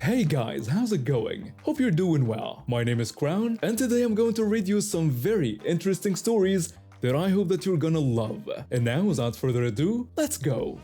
Hey guys, how's it going? Hope you're doing well. My name is Crown, and today I'm going to read you some very interesting stories that I hope that you're gonna love. And now, without further ado, let's go!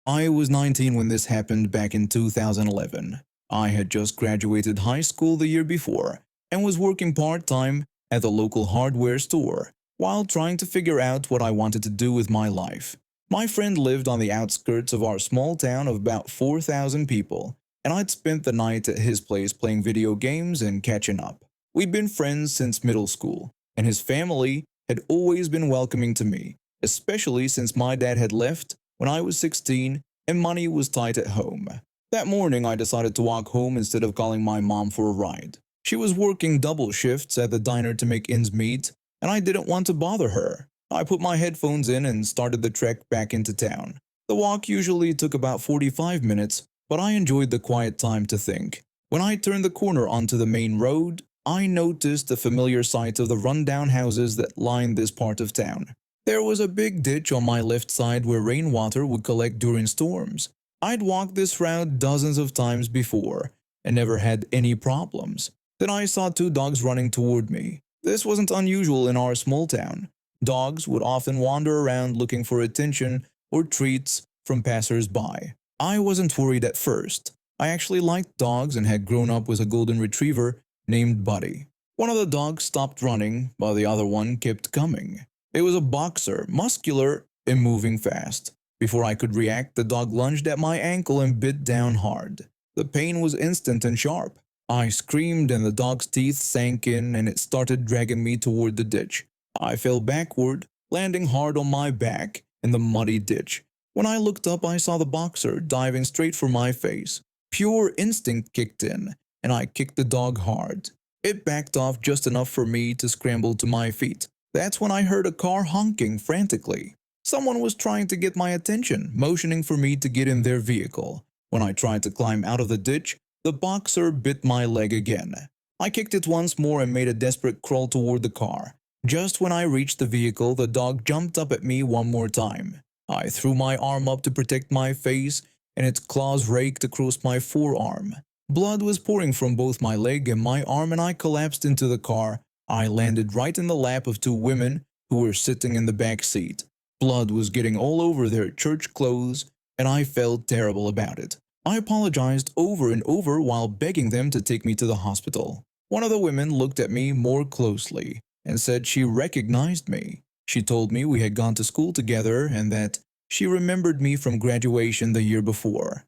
I was 19 when this happened back in 2011. I had just graduated high school the year before and was working part-time at the local hardware store while trying to figure out what I wanted to do with my life. My friend lived on the outskirts of our small town of about 4,000 people, and I'd spent the night at his place playing video games and catching up. We'd been friends since middle school, and his family had always been welcoming to me, especially since my dad had left when I was 16 and money was tight at home. That morning I decided to walk home instead of calling my mom for a ride. She was working double shifts at the diner to make ends meet, and I didn't want to bother her. I put my headphones in and started the trek back into town. The walk usually took about 45 minutes, but I enjoyed the quiet time to think. When I turned the corner onto the main road, I noticed the familiar sight of the rundown houses that lined this part of town. There was a big ditch on my left side where rainwater would collect during storms. I'd walked this route dozens of times before and never had any problems. Then I saw two dogs running toward me. This wasn't unusual in our small town. Dogs would often wander around looking for attention or treats from passers-by. I wasn't worried at first. I actually liked dogs and had grown up with a golden retriever named Buddy. One of the dogs stopped running, while the other one kept coming. It was a boxer, muscular and moving fast. Before I could react, the dog lunged at my ankle and bit down hard. The pain was instant and sharp. I screamed and the dog's teeth sank in and it started dragging me toward the ditch. I fell backward, landing hard on my back in the muddy ditch. When I looked up, I saw the boxer diving straight for my face. Pure instinct kicked in, and I kicked the dog hard. It backed off just enough for me to scramble to my feet. That's when I heard a car honking frantically. Someone was trying to get my attention, motioning for me to get in their vehicle. When I tried to climb out of the ditch, the boxer bit my leg again. I kicked it once more and made a desperate crawl toward the car. Just when I reached the vehicle, the dog jumped up at me one more time. I threw my arm up to protect my face, and its claws raked across my forearm. Blood was pouring from both my leg and my arm, and I collapsed into the car. I landed right in the lap of two women who were sitting in the back seat. Blood was getting all over their church clothes, and I felt terrible about it. I apologized over and over while begging them to take me to the hospital. One of the women looked at me more closely and said she recognized me. She told me we had gone to school together and that she remembered me from graduation the year before.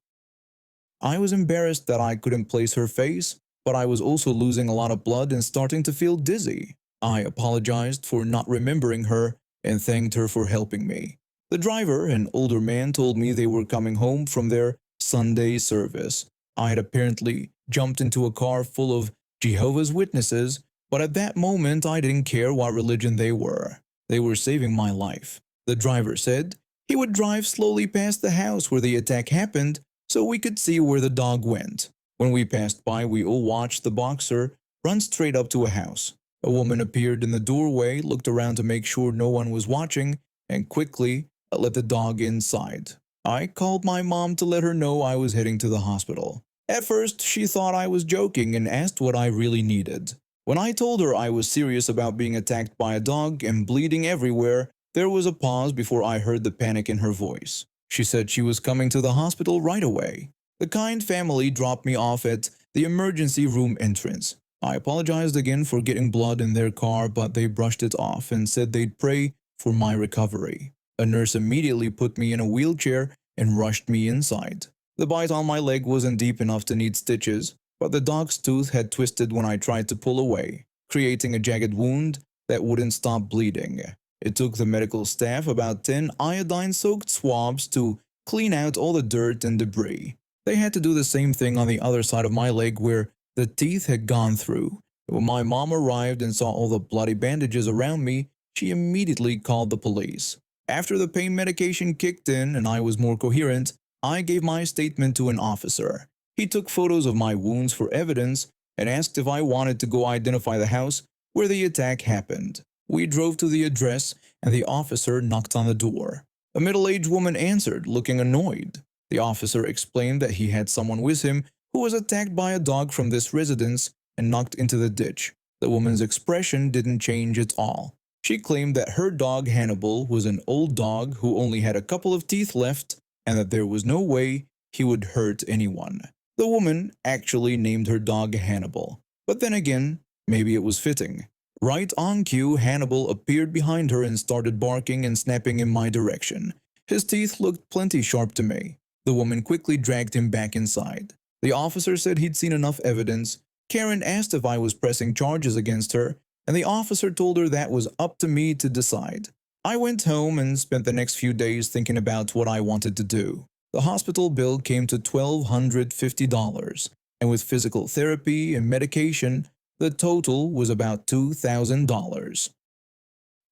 I was embarrassed that I couldn't place her face, but I was also losing a lot of blood and starting to feel dizzy. I apologized for not remembering her and thanked her for helping me. The driver, an older man, told me they were coming home from their Sunday service. I had apparently jumped into a car full of Jehovah's Witnesses, but at that moment I didn't care what religion they were. They were saving my life. The driver said he would drive slowly past the house where the attack happened so we could see where the dog went. When we passed by, we all watched the boxer run straight up to a house. A woman appeared in the doorway, looked around to make sure no one was watching, and quickly let the dog inside. I called my mom to let her know I was heading to the hospital. At first, she thought I was joking and asked what I really needed. When I told her I was serious about being attacked by a dog and bleeding everywhere, there was a pause before I heard the panic in her voice. She said she was coming to the hospital right away. The kind family dropped me off at the emergency room entrance. I apologized again for getting blood in their car, but they brushed it off and said they'd pray for my recovery. A nurse immediately put me in a wheelchair and rushed me inside. The bite on my leg wasn't deep enough to need stitches, but the dog's tooth had twisted when I tried to pull away, creating a jagged wound that wouldn't stop bleeding. It took the medical staff about 10 iodine-soaked swabs to clean out all the dirt and debris. They had to do the same thing on the other side of my leg where the teeth had gone through. When my mom arrived and saw all the bloody bandages around me, she immediately called the police. After the pain medication kicked in and I was more coherent, I gave my statement to an officer. He took photos of my wounds for evidence and asked if I wanted to go identify the house where the attack happened. We drove to the address and the officer knocked on the door. A middle-aged woman answered, looking annoyed. The officer explained that he had someone with him who was attacked by a dog from this residence and knocked into the ditch. The woman's expression didn't change at all. She claimed that her dog Hannibal was an old dog who only had a couple of teeth left and that there was no way he would hurt anyone. The woman actually named her dog Hannibal. But then again, maybe it was fitting. Right on cue, Hannibal appeared behind her and started barking and snapping in my direction. His teeth looked plenty sharp to me. The woman quickly dragged him back inside. The officer said he'd seen enough evidence. Karen asked if I was pressing charges against her, and the officer told her that was up to me to decide. I went home and spent the next few days thinking about what I wanted to do. The hospital bill came to $1,250, and with physical therapy and medication, the total was about $2,000.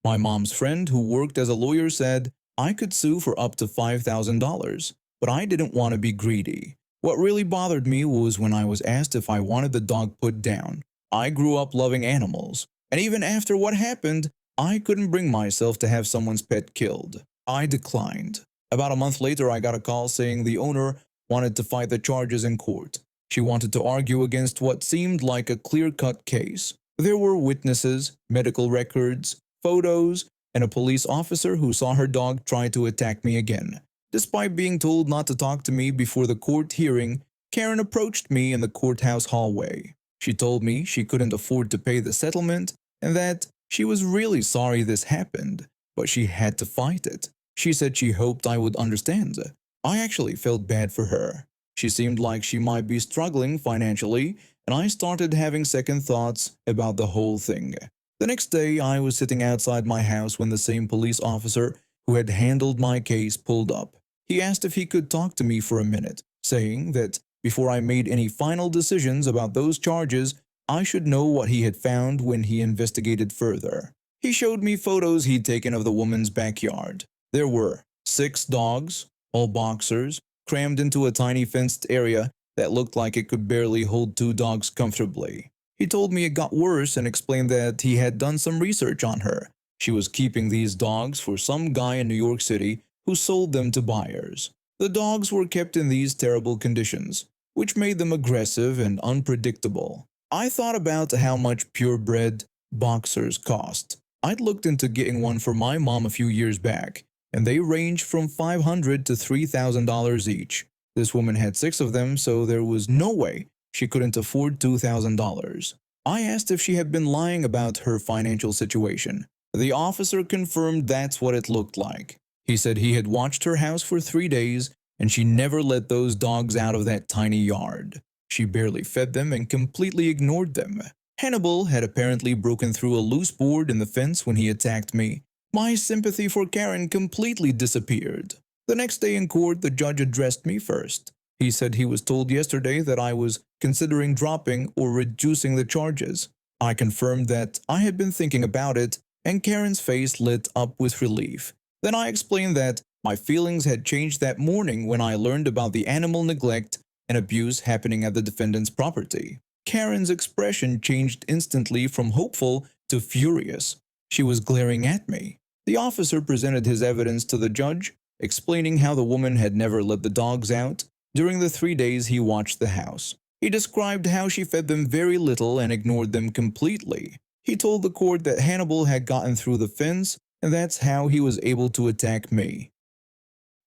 My mom's friend who worked as a lawyer said I could sue for up to $5,000, but I didn't want to be greedy. What really bothered me was when I was asked if I wanted the dog put down. I grew up loving animals, and even after what happened, I couldn't bring myself to have someone's pet killed. I declined. About a month later, I got a call saying the owner wanted to fight the charges in court. She wanted to argue against what seemed like a clear-cut case. There were witnesses, medical records, photos, and a police officer who saw her dog try to attack me again. Despite being told not to talk to me before the court hearing, Karen approached me in the courthouse hallway. She told me she couldn't afford to pay the settlement and that she was really sorry this happened, but she had to fight it. She said she hoped I would understand. I actually felt bad for her. She seemed like she might be struggling financially, and I started having second thoughts about the whole thing. The next day, I was sitting outside my house when the same police officer who had handled my case pulled up. He asked if he could talk to me for a minute, saying that before I made any final decisions about those charges, I should know what he had found when he investigated further. He showed me photos he'd taken of the woman's backyard. There were 6 dogs, all boxers, crammed into a tiny fenced area that looked like it could barely hold 2 dogs comfortably. He told me it got worse and explained that he had done some research on her. She was keeping these dogs for some guy in New York City who sold them to buyers. The dogs were kept in these terrible conditions, which made them aggressive and unpredictable. I thought about how much purebred boxers cost. I'd looked into getting one for my mom a few years back, and they ranged from $500 to $3,000 each. This woman had 6 of them, so there was no way she couldn't afford $2,000. I asked if she had been lying about her financial situation. The officer confirmed that's what it looked like. He said he had watched her house for 3 days, and she never let those dogs out of that tiny yard. She barely fed them and completely ignored them. Hannibal had apparently broken through a loose board in the fence when he attacked me. My sympathy for Karen completely disappeared. The next day in court, the judge addressed me first. He said he was told yesterday that I was considering dropping or reducing the charges. I confirmed that I had been thinking about it, and Karen's face lit up with relief. Then I explained that my feelings had changed that morning when I learned about the animal neglect and abuse happening at the defendant's property. Karen's expression changed instantly from hopeful to furious. She was glaring at me. The officer presented his evidence to the judge, explaining how the woman had never let the dogs out during the 3 days he watched the house. He described how she fed them very little and ignored them completely. He told the court that Hannibal had gotten through the fence, and that's how he was able to attack me.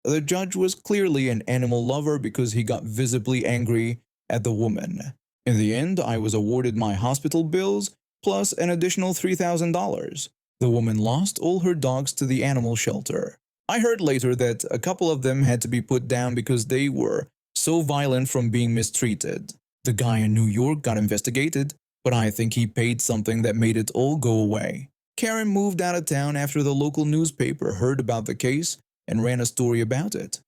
The judge was clearly an animal lover because he got visibly angry at the woman. In the end, I was awarded my hospital bills plus an additional $3,000. The woman lost all her dogs to the animal shelter. I heard later that a couple of them had to be put down because they were so violent from being mistreated. The guy in New York got investigated, but I think he paid something that made it all go away. Karen moved out of town after the local newspaper heard about the case and ran a story about it.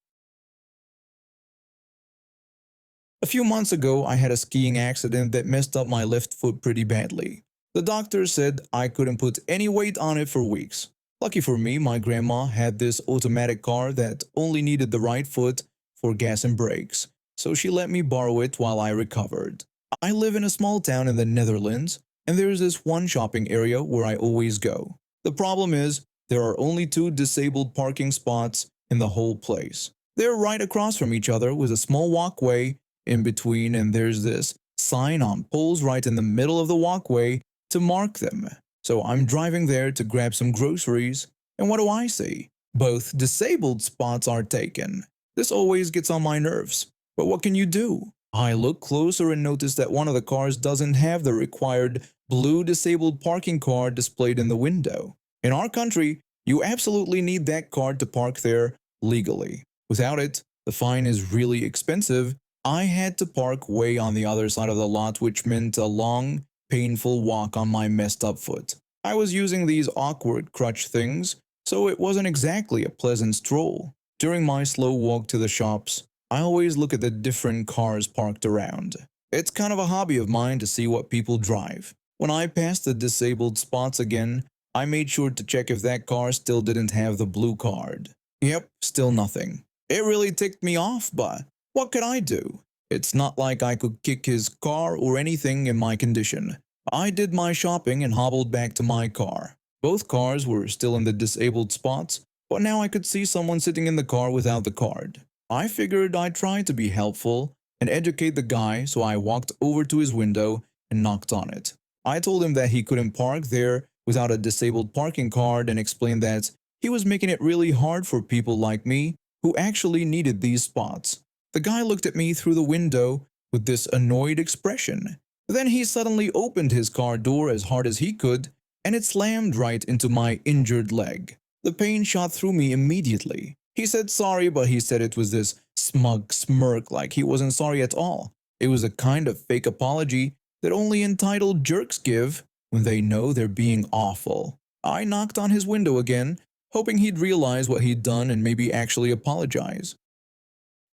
A few months ago, I had a skiing accident that messed up my left foot pretty badly. The doctor said I couldn't put any weight on it for weeks. Lucky for me, my grandma had this automatic car that only needed the right foot for gas and brakes, so she let me borrow it while I recovered. I live in a small town in the Netherlands, and there's this one shopping area where I always go. The problem is, there are only 2 disabled parking spots in the whole place. They're right across from each other with a small walkway in between, and there's this sign on poles right in the middle of the walkway to mark them. So I'm driving there to grab some groceries, and what do I see? Both disabled spots are taken. This always gets on my nerves, but what can you do? I look closer and notice that one of the cars doesn't have the required blue disabled parking card displayed in the window. In our country, you absolutely need that card to park there legally. Without it, the fine is really expensive. I had to park way on the other side of the lot, which meant a long, painful walk on my messed up foot. I was using these awkward crutch things, so it wasn't exactly a pleasant stroll. During my slow walk to the shops, I always look at the different cars parked around. It's kind of a hobby of mine to see what people drive. When I passed the disabled spots again, I made sure to check if that car still didn't have the blue card. Yep, still nothing. It really ticked me off, but what could I do? It's not like I could kick his car or anything in my condition. I did my shopping and hobbled back to my car. Both cars were still in the disabled spots, but now I could see someone sitting in the car without the card. I figured I'd try to be helpful and educate the guy, so I walked over to his window and knocked on it. I told him that he couldn't park there without a disabled parking card and explained that he was making it really hard for people like me who actually needed these spots. The guy looked at me through the window with this annoyed expression. Then he suddenly opened his car door as hard as he could, and it slammed right into my injured leg. The pain shot through me immediately. He said sorry, but he said it was this smug smirk like he wasn't sorry at all. It was a kind of fake apology that only entitled jerks give when they know they're being awful. I knocked on his window again, hoping he'd realize what he'd done and maybe actually apologize.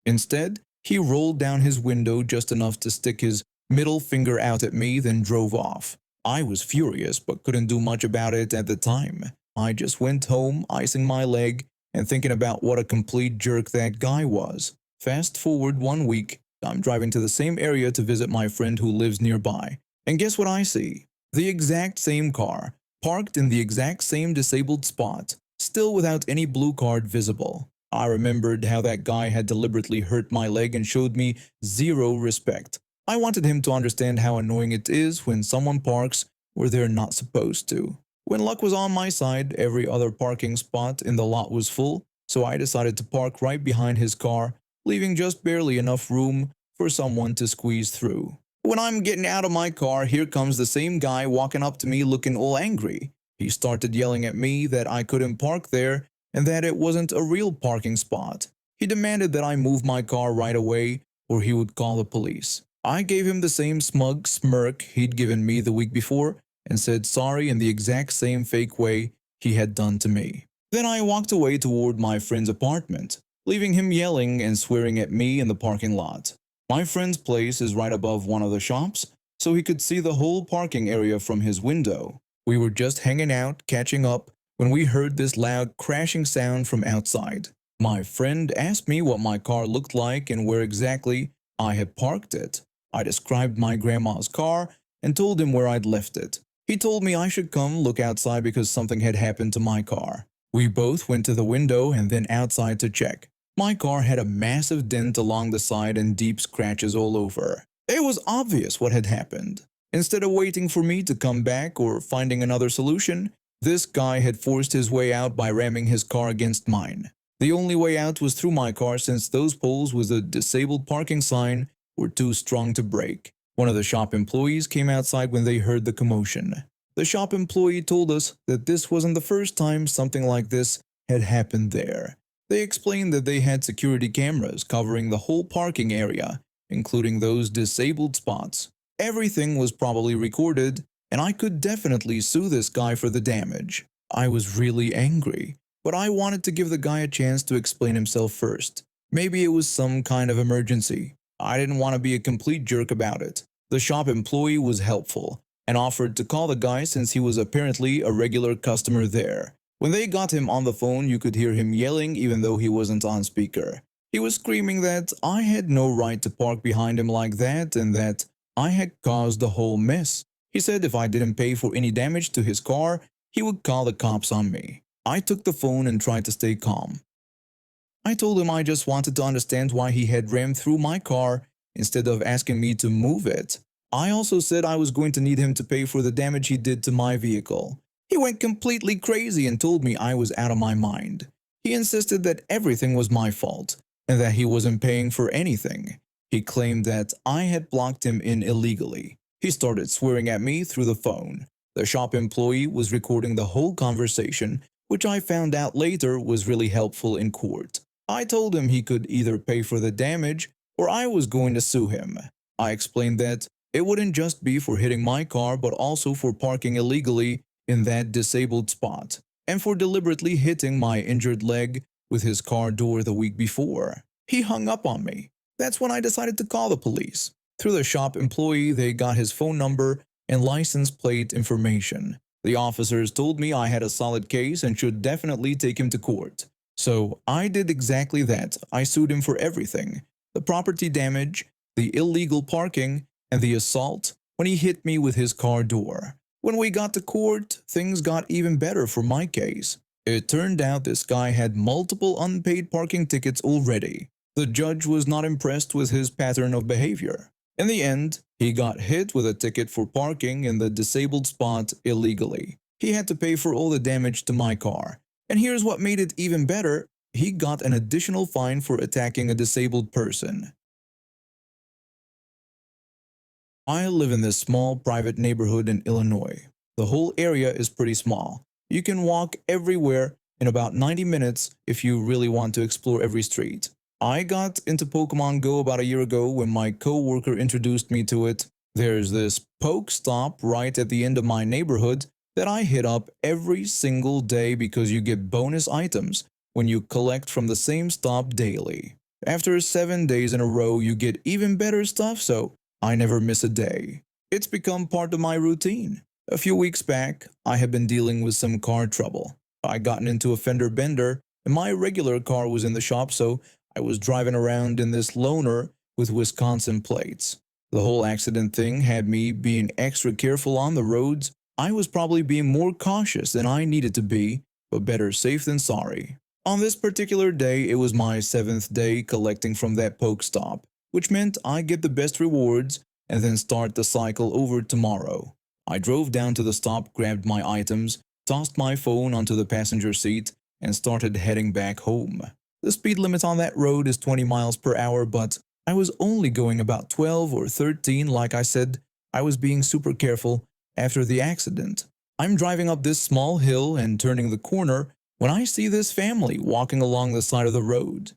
Instead, he rolled down his window just enough to stick his middle finger out at me, then drove off. I was furious but couldn't do much about it at the time. I just went home, icing my leg, and thinking about what a complete jerk that guy was. Fast forward 1 week, I'm driving to the same area to visit my friend who lives nearby. And guess what I see? The exact same car, parked in the exact same disabled spot, still without any blue card visible. I remembered how that guy had deliberately hurt my leg and showed me zero respect. I wanted him to understand how annoying it is when someone parks where they're not supposed to. When luck was on my side, every other parking spot in the lot was full, so I decided to park right behind his car, leaving just barely enough room for someone to squeeze through. When I'm getting out of my car, here comes the same guy walking up to me looking all angry. He started yelling at me that I couldn't park there and that it wasn't a real parking spot. He demanded that I move my car right away or he would call the police. I gave him the same smug smirk he'd given me the week before and said sorry in the exact same fake way he had done to me. Then I walked away toward my friend's apartment, leaving him yelling and swearing at me in the parking lot. My friend's place is right above one of the shops, so he could see the whole parking area from his window. We were just hanging out, catching up, when we heard this loud crashing sound from outside. My friend asked me what my car looked like and where exactly I had parked it. I described my grandma's car and told him where I'd left it. He told me I should come look outside because something had happened to my car. We both went to the window and then outside to check. My car had a massive dent along the side and deep scratches all over. It was obvious what had happened. Instead of waiting for me to come back or finding another solution, this guy had forced his way out by ramming his car against mine. The only way out was through my car since those poles with a disabled parking sign were too strong to break. One of the shop employees came outside when they heard the commotion. The shop employee told us that this wasn't the first time something like this had happened there. They explained that they had security cameras covering the whole parking area, including those disabled spots. Everything was probably recorded, and I could definitely sue this guy for the damage. I was really angry, but I wanted to give the guy a chance to explain himself first. Maybe it was some kind of emergency. I didn't want to be a complete jerk about it. The shop employee was helpful and offered to call the guy since he was apparently a regular customer there. When they got him on the phone, you could hear him yelling even though he wasn't on speaker. He was screaming that I had no right to park behind him like that and that I had caused the whole mess. He said if I didn't pay for any damage to his car, he would call the cops on me. I took the phone and tried to stay calm. I told him I just wanted to understand why he had rammed through my car instead of asking me to move it. I also said I was going to need him to pay for the damage he did to my vehicle. He went completely crazy and told me I was out of my mind. He insisted that everything was my fault and that he wasn't paying for anything. He claimed that I had blocked him in illegally. He started swearing at me through the phone. The shop employee was recording the whole conversation, which I found out later was really helpful in court. I told him he could either pay for the damage or I was going to sue him. I explained that it wouldn't just be for hitting my car but also for parking illegally in that disabled spot and for deliberately hitting my injured leg with his car door the week before. He hung up on me. That's when I decided to call the police. Through the shop employee, they got his phone number and license plate information. The officers told me I had a solid case and should definitely take him to court. So I did exactly that. I sued him for everything: the property damage, the illegal parking, and the assault when he hit me with his car door. When we got to court, things got even better for my case. It turned out this guy had multiple unpaid parking tickets already. The judge was not impressed with his pattern of behavior. In the end, he got hit with a ticket for parking in the disabled spot illegally. He had to pay for all the damage to my car. And here's what made it even better: he got an additional fine for attacking a disabled person. I live in this small private neighborhood in Illinois. The whole area is pretty small. You can walk everywhere in about 90 minutes if you really want to explore every street. I got into Pokemon Go about a year ago when my co-worker introduced me to it. There's this Poke Stop right at the end of my neighborhood that I hit up every single day because you get bonus items when you collect from the same stop daily. After 7 days in a row, you get even better stuff, so I never miss a day. It's become part of my routine. A few weeks back, I had been dealing with some car trouble. I gotten into a fender bender and my regular car was in the shop, so I was driving around in this loaner with Wisconsin plates. The whole accident thing had me being extra careful on the roads. I was probably being more cautious than I needed to be, but better safe than sorry. On this particular day, it was my 7th day collecting from that Poke Stop, which meant I get the best rewards and then start the cycle over tomorrow. I drove down to the stop, grabbed my items, tossed my phone onto the passenger seat, and started heading back home. The speed limit on that road is 20 miles per hour, but I was only going about 12 or 13. Like I said, I was being super careful after the accident. I'm driving up this small hill and turning the corner when I see this family walking along the side of the road.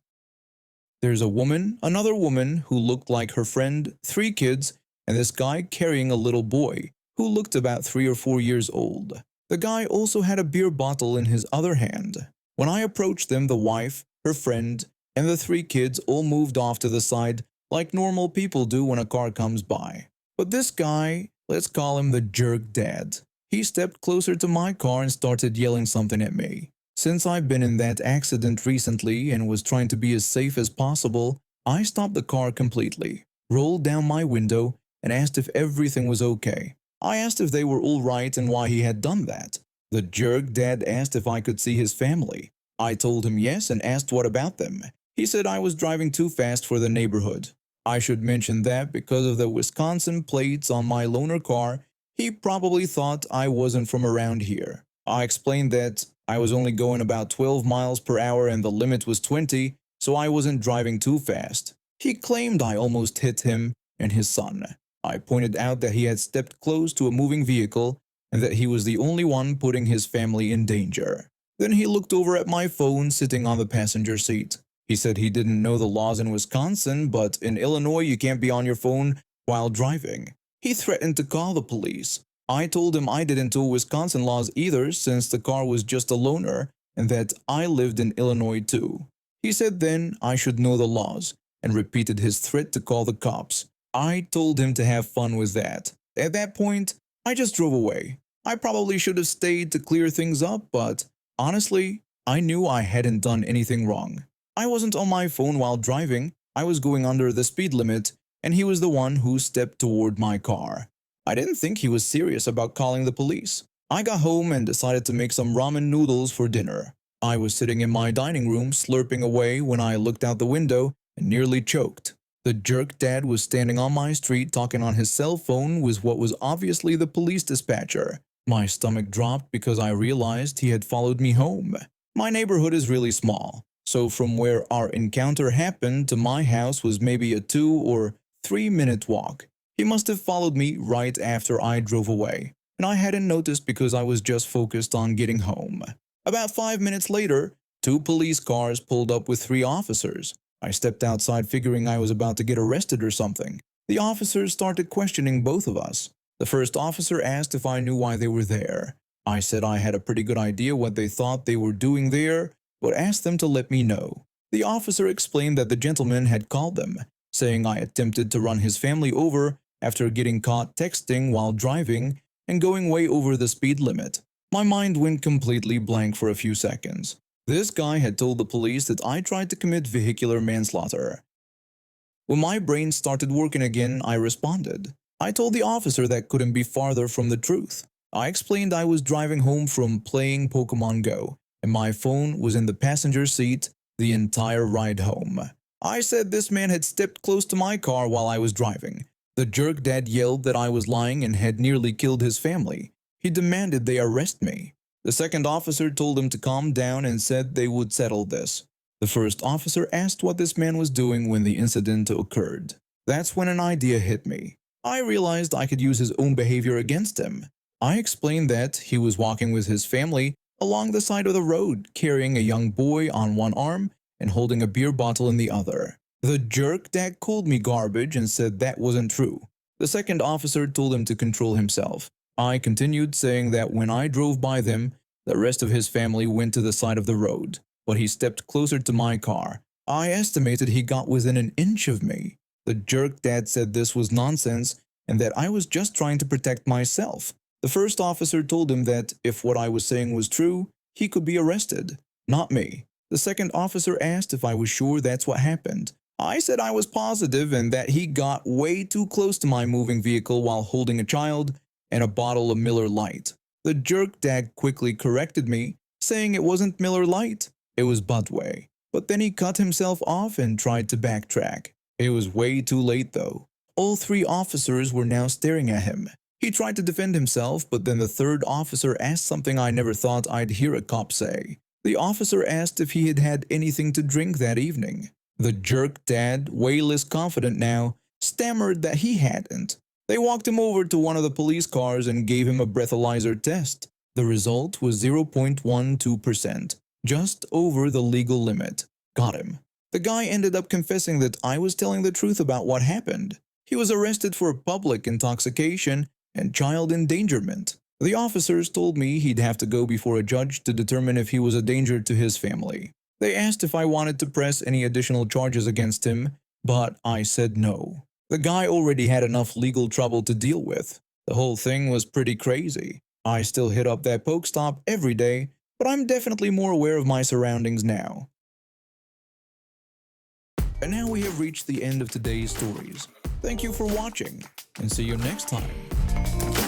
There's a woman, another woman who looked like her friend, 3 kids, and this guy carrying a little boy who looked about 3 or 4 years old. The guy also had a beer bottle in his other hand. When I approached them, the wife, her friend, and the 3 kids all moved off to the side like normal people do when a car comes by. But this guy, let's call him the jerk dad, he stepped closer to my car and started yelling something at me. Since I've been in that accident recently and was trying to be as safe as possible, I stopped the car completely, rolled down my window, and asked if everything was okay. I asked if they were all right and why he had done that. The jerk dad asked if I could see his family. I told him yes and asked what about them. He said I was driving too fast for the neighborhood. I should mention that because of the Wisconsin plates on my loaner car, he probably thought I wasn't from around here. I explained that I was only going about 12 miles per hour and the limit was 20, so I wasn't driving too fast. He claimed I almost hit him and his son. I pointed out that he had stepped close to a moving vehicle and that he was the only one putting his family in danger. Then he looked over at my phone sitting on the passenger seat. He said he didn't know the laws in Wisconsin, but in Illinois you can't be on your phone while driving. He threatened to call the police. I told him I didn't know Wisconsin laws either since the car was just a loaner and that I lived in Illinois too. He said then I should know the laws and repeated his threat to call the cops. I told him to have fun with that. At that point, I just drove away. I probably should have stayed to clear things up, but honestly, I knew I hadn't done anything wrong. I wasn't on my phone while driving. I was going under the speed limit, and he was the one who stepped toward my car. I didn't think he was serious about calling the police. I got home and decided to make some ramen noodles for dinner. I was sitting in my dining room slurping away when I looked out the window and nearly choked. The jerk dad was standing on my street talking on his cell phone with what was obviously the police dispatcher. My stomach dropped because I realized he had followed me home. My neighborhood is really small, so from where our encounter happened to my house was maybe a 2 or 3 minute walk. He must have followed me right after I drove away, and I hadn't noticed because I was just focused on getting home. About 5 minutes later, 2 police cars pulled up with 3 officers. I stepped outside figuring I was about to get arrested or something. The officers started questioning both of us. The first officer asked if I knew why they were there. I said I had a pretty good idea what they thought they were doing there, but asked them to let me know. The officer explained that the gentleman had called them, saying I attempted to run his family over after getting caught texting while driving and going way over the speed limit. My mind went completely blank for a few seconds. This guy had told the police that I tried to commit vehicular manslaughter. When my brain started working again, I responded. I told the officer that couldn't be farther from the truth. I explained I was driving home from playing Pokemon Go, and my phone was in the passenger seat the entire ride home. I said this man had stepped close to my car while I was driving. The jerk dad yelled that I was lying and had nearly killed his family. He demanded they arrest me. The second officer told him to calm down and said they would settle this. The first officer asked what this man was doing when the incident occurred. That's when an idea hit me. I realized I could use his own behavior against him. I explained that he was walking with his family along the side of the road, carrying a young boy on one arm and holding a beer bottle in the other. The jerk dad called me garbage and said that wasn't true. The second officer told him to control himself. I continued saying that when I drove by them, the rest of his family went to the side of the road, but he stepped closer to my car. I estimated he got within an inch of me. The jerk dad said this was nonsense and that I was just trying to protect myself. The first officer told him that if what I was saying was true, he could be arrested, not me. The second officer asked if I was sure that's what happened. I said I was positive and that he got way too close to my moving vehicle while holding a child and a bottle of Miller Lite. The jerk dad quickly corrected me, saying it wasn't Miller Lite, it was Budway. But then he cut himself off and tried to backtrack. It was way too late though. All 3 officers were now staring at him. He tried to defend himself, but then the third officer asked something I never thought I'd hear a cop say. The officer asked if he had had anything to drink that evening. The jerk dad, way less confident now, stammered that he hadn't. They walked him over to one of the police cars and gave him a breathalyzer test. The result was 0.12%, just over the legal limit. Got him. The guy ended up confessing that I was telling the truth about what happened. He was arrested for public intoxication and child endangerment. The officers told me he'd have to go before a judge to determine if he was a danger to his family. They asked if I wanted to press any additional charges against him, but I said no. The guy already had enough legal trouble to deal with. The whole thing was pretty crazy. I still hit up that Pokestop every day, but I'm definitely more aware of my surroundings now. And now we have reached the end of today's stories. Thank you for watching, and see you next time.